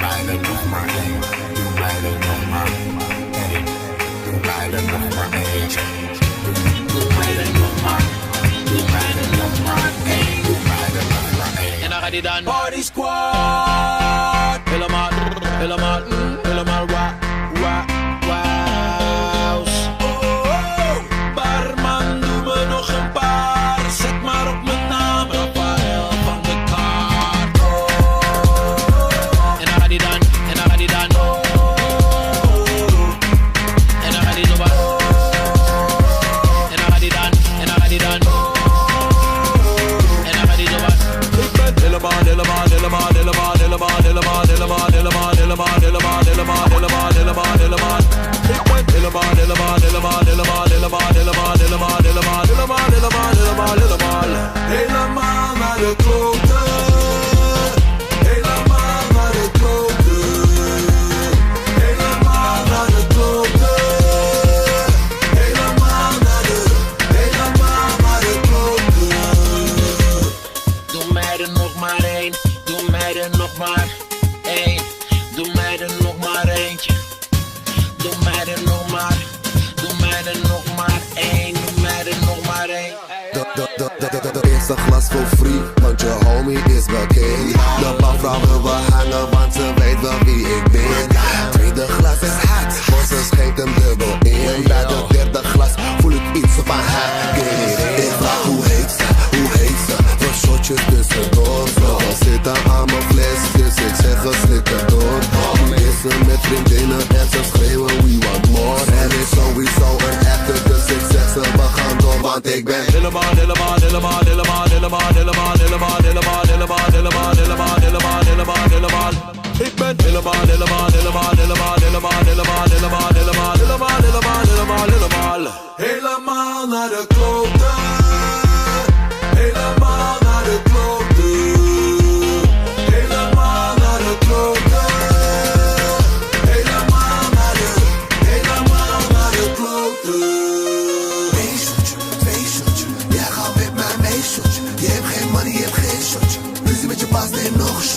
mij er nog maar één. Doe mij er nog maar één. Doe mij er nog maar eentje. Doe mij er nog maar. Doe mij er nog maar één. Doe mij er nog maar één. En dan gaat hij dan. Party Squad. Helemaal, helemaal, helemaal wa, wa, waus. Barman, doe me nog een paar. Zet maar op mijn naam, Rafael van de Kaart. En dan gaat hij dan, en dan gaat hij dan. En dan gaat hij zo wat. En dan gaat hij dan, en dan gaat hij dan. En dan gaat hij zo wat. Ik ben helemaal, helemaal, helemaal, helemaal, helemaal, helemaal, helemaal, helemaal, helemaal, helemaal, helemaal, helemaal, helemaal, helemaal. Ik ben helemaal, helemaal, helemaal, helemaal, helemaal, helemaal, helemaal, helemaal, helemaal, helemaal, helemaal, helemaal. Helemaal naar de kloten. Helemaal naar de kloten. Helemaal naar de kloten. Helemaal naar de kloten. Doe mij er nog maar één. Doe mij er nog maar één. Doe mij er nog maar eentje. Doe mij er nog maar. Doe mij er nog maar één. Doe mij er nog maar één. De eerste glas voor free, want je homie is bekend. De bouwvrouw wil we hangen, want ze weet wel wie ik ben. Tweede glas is hot, want ze schenkt hem dubbel in. Bij de derde glas voel ik iets van haar. Ik vraag hoe heet ze, hoe heet ze? Wat shotjes tussendoor. We zitten aan mijn fles, dus ik zeg slik het door. Nu is ze met vriendinnen en ze schreeuwen we want more. Er is sowieso een echte, dus ik zeg ze we gaan door, want ik ben helemaal, helemaal, helemaal, helemaal, helemaal, helemaal, helemaal, helemaal, helemaal, helemaal, helemaal, helemaal, helemaal, helemaal. Ik ben helemaal, helemaal, helemaal, helemaal, helemaal, helemaal, helemaal, helemaal, helemaal, helemaal, helemaal, helemaal. Helemaal naar de kloten. Helemaal naar de kloten. Helemaal naar de kloten. Helemaal naar de kloten. jij gaat met mij mee, shotje. Je hebt geen money, je hebt geen shotje. Ruzie met je baas, neem nog een shot.